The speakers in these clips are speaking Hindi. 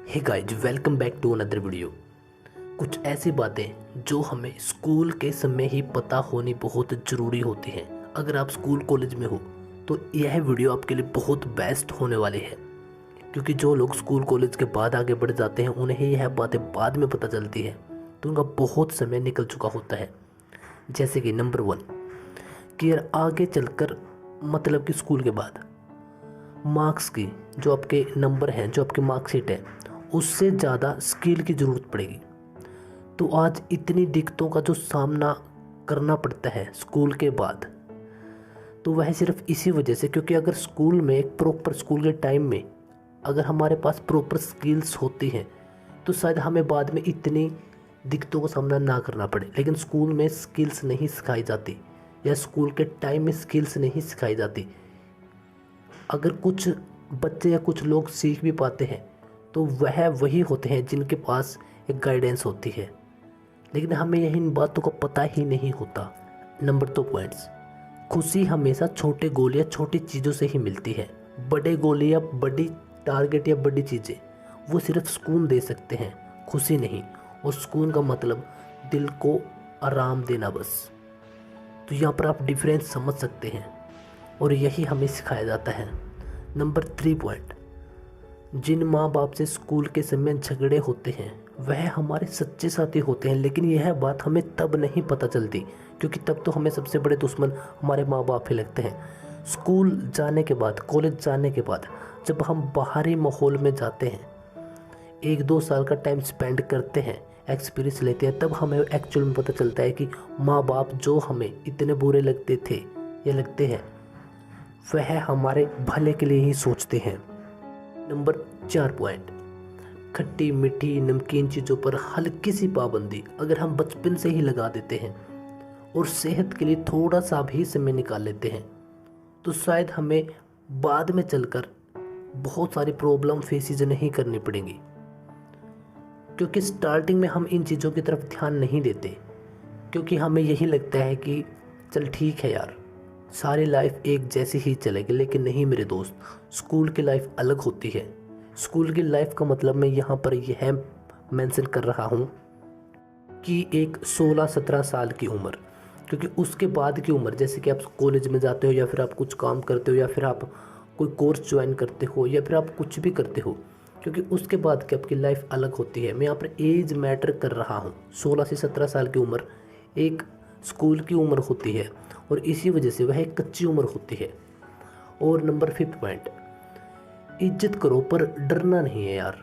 Hey guys, welcome back to another video. कुछ ऐसी बातें जो हमें स्कूल के समय ही पता होनी बहुत ज़रूरी होती हैं। अगर आप स्कूल कॉलेज में हो तो यह वीडियो आपके लिए बहुत बेस्ट होने वाली है, क्योंकि जो लोग स्कूल कॉलेज के बाद आगे बढ़ जाते हैं उन्हें यह बातें बाद में पता चलती है, तो उनका बहुत समय निकल चुका होता है। जैसे कि नंबर 1 कि यार आगे चलकर मतलब कि स्कूल के बाद मार्क्स की जो आपके नंबर हैं, जो आपकी मार्कशीट है, उससे ज़्यादा स्किल की ज़रूरत पड़ेगी। तो आज इतनी दिक्कतों का जो सामना करना पड़ता है स्कूल के बाद, तो वह सिर्फ इसी वजह से, क्योंकि अगर स्कूल में एक प्रॉपर स्कूल के टाइम में अगर हमारे पास प्रॉपर स्किल्स होती हैं तो शायद हमें बाद में इतनी दिक्कतों का सामना ना करना पड़े। लेकिन स्कूल में स्किल्स नहीं सिखाई जाती, या स्कूल के टाइम में स्किल्स नहीं सिखाई जाती। अगर कुछ बच्चे या कुछ लोग सीख भी पाते हैं तो वह वही होते हैं जिनके पास एक गाइडेंस होती है, लेकिन हमें यही इन बातों का पता ही नहीं होता। नंबर 2 पॉइंट्स, खुशी हमेशा छोटे गोल या छोटी चीज़ों से ही मिलती है। बड़े गोल या बड़ी टारगेट या बड़ी चीज़ें वो सिर्फ सुकून दे सकते हैं, खुशी नहीं। और सुकून का मतलब दिल को आराम देना बस। तो यहाँ पर आप डिफरेंस समझ सकते हैं, और यही हमें सिखाया जाता है। नंबर 3 पॉइंट, जिन माँ बाप से स्कूल के समय झगड़े होते हैं वह हमारे सच्चे साथी होते हैं, लेकिन यह बात हमें तब नहीं पता चलती, क्योंकि तब तो हमें सबसे बड़े दुश्मन हमारे माँ बाप ही लगते हैं। स्कूल जाने के बाद, कॉलेज जाने के बाद जब हम बाहरी माहौल में जाते हैं, 1-2 साल का टाइम स्पेंड करते हैं, एक्सपीरियंस लेते हैं, तब हमें एक्चुअल में पता चलता है कि माँ बाप जो हमें इतने बुरे लगते थे या लगते हैं वह हमारे भले के लिए ही सोचते हैं। नंबर 4 पॉइंट, खट्टी मीठी नमकीन चीज़ों पर हल्की सी पाबंदी अगर हम बचपन से ही लगा देते हैं और सेहत के लिए थोड़ा सा भी समय निकाल लेते हैं तो शायद हमें बाद में चलकर बहुत सारी प्रॉब्लम फेसेस नहीं करनी पड़ेंगी, क्योंकि स्टार्टिंग में हम इन चीज़ों की तरफ ध्यान नहीं देते, क्योंकि हमें यही लगता है कि चल ठीक है यार, सारी लाइफ एक जैसी ही चलेगी। लेकिन नहीं मेरे दोस्त, स्कूल की लाइफ अलग होती है। स्कूल की लाइफ का मतलब मैं यहाँ पर यह मेंशन कर रहा हूँ कि एक 16-17 साल की उम्र, क्योंकि उसके बाद की उम्र, जैसे कि आप कॉलेज में जाते हो या फिर आप कुछ काम करते हो या फिर आप कोई कोर्स ज्वाइन करते हो या फिर आप कुछ भी करते हो, क्योंकि उसके बाद की आपकी लाइफ अलग होती है। मैं यहाँ पर एज मैटर कर रहा हूँ। 16 से 17 साल की उम्र एक स्कूल की उम्र होती है, और इसी वजह से वह एक कच्ची उम्र होती है। और नंबर 5 पॉइंट, इज्जत करो पर डरना नहीं है यार।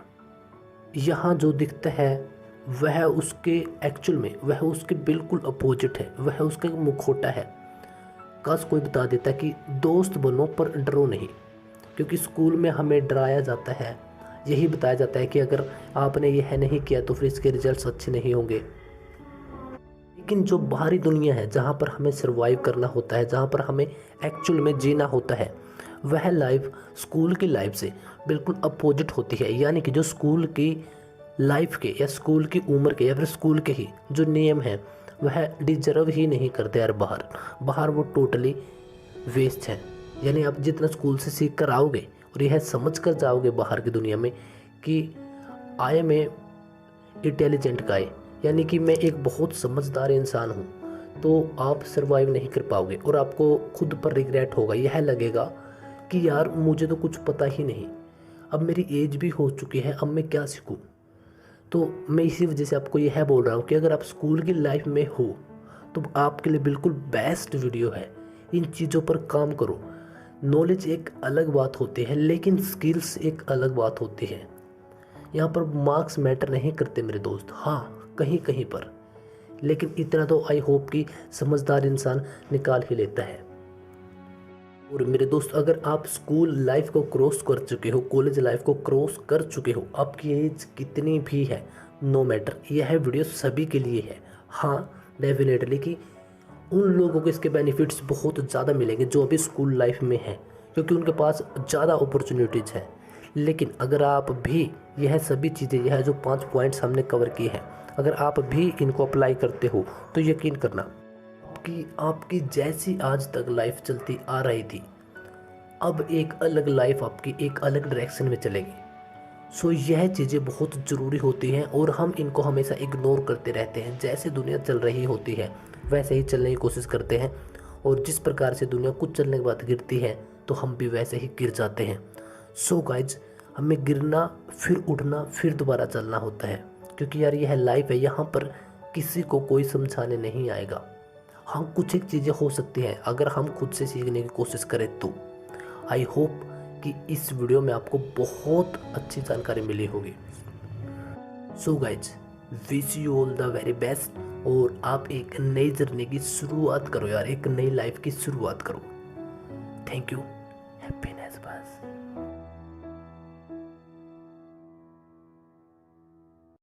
यहाँ जो दिखता है वह उसके एक्चुअल में वह उसके बिल्कुल अपोजिट है, वह उसका मुखौटा है। काश कोई बता देता कि दोस्त बनो पर डरो नहीं, क्योंकि स्कूल में हमें डराया जाता है, यही बताया जाता है कि अगर आपने यह नहीं किया तो फिर इसके रिजल्ट्स अच्छे नहीं होंगे। लेकिन जो बाहरी दुनिया है, जहाँ पर हमें सर्वाइव करना होता है, जहाँ पर हमें एक्चुअल में जीना होता है, वह लाइफ स्कूल की लाइफ से बिल्कुल अपोजिट होती है। यानी कि जो स्कूल की लाइफ के या स्कूल की उम्र के या फिर स्कूल के ही जो नियम हैं वह डिजर्व ही नहीं करते यार। बाहर वो टोटली वेस्ट है। यानी आप जितना स्कूल से सीख कर आओगे और यह समझ कर जाओगे बाहर की दुनिया में कि आई एम ए इंटेलिजेंट गाय, यानी कि मैं एक बहुत समझदार इंसान हूँ, तो आप सर्वाइव नहीं कर पाओगे और आपको खुद पर रिग्रेट होगा। यह लगेगा कि यार मुझे तो कुछ पता ही नहीं, अब मेरी एज भी हो चुकी है, अब मैं क्या सीखूँ। तो मैं इसी वजह से आपको यह बोल रहा हूँ कि अगर आप स्कूल की लाइफ में हो तो आपके लिए बिल्कुल बेस्ट वीडियो है। इन चीज़ों पर काम करो। नॉलेज एक अलग बात होती है, लेकिन स्किल्स एक अलग बात होती है। यहाँ पर मार्क्स मैटर नहीं करते मेरे दोस्त, हाँ कहीं कहीं पर, लेकिन इतना तो आई होप कि समझदार इंसान निकाल ही लेता है। और मेरे दोस्त, अगर आप स्कूल लाइफ को क्रॉस कर चुके हो, कॉलेज लाइफ को क्रॉस कर चुके हो, आपकी एज कितनी भी है, नो मैटर, यह वीडियो सभी के लिए है। हाँ डेफिनेटली कि उन लोगों को इसके बेनिफिट्स बहुत ज़्यादा मिलेंगे जो अभी स्कूल लाइफ में हैं, क्योंकि उनके पास ज़्यादा अपॉर्चुनिटीज़ हैं। लेकिन अगर आप भी यह सभी चीज़ें, यह जो 5 पॉइंट्स हमने कवर किए हैं, अगर आप भी इनको अप्लाई करते हो तो यकीन करना आपकी जैसी आज तक लाइफ चलती आ रही थी, अब एक अलग लाइफ आपकी एक अलग डायरेक्शन में चलेगी। सो यह चीज़ें बहुत ज़रूरी होती हैं और हम इनको हमेशा इग्नोर करते रहते हैं। जैसे दुनिया चल रही होती है वैसे ही चलने की कोशिश करते हैं, और जिस प्रकार से दुनिया कुछ चलने के बाद गिरती है तो हम भी वैसे ही गिर जाते हैं। सो गाइज, हमें गिरना फिर उठना फिर दोबारा चलना होता है, क्योंकि यार यह लाइफ है। यहाँ पर किसी को कोई समझाने नहीं आएगा। हाँ, कुछ एक चीज़ें हो सकती हैं अगर हम खुद से सीखने की कोशिश करें तो। आई होप कि इस वीडियो में आपको बहुत अच्छी जानकारी मिली होगी। So guys, wish you all the very best, और आप एक नई जर्नी की शुरुआत करो यार, एक नई लाइफ की शुरुआत करो। Thank you. हैप्पी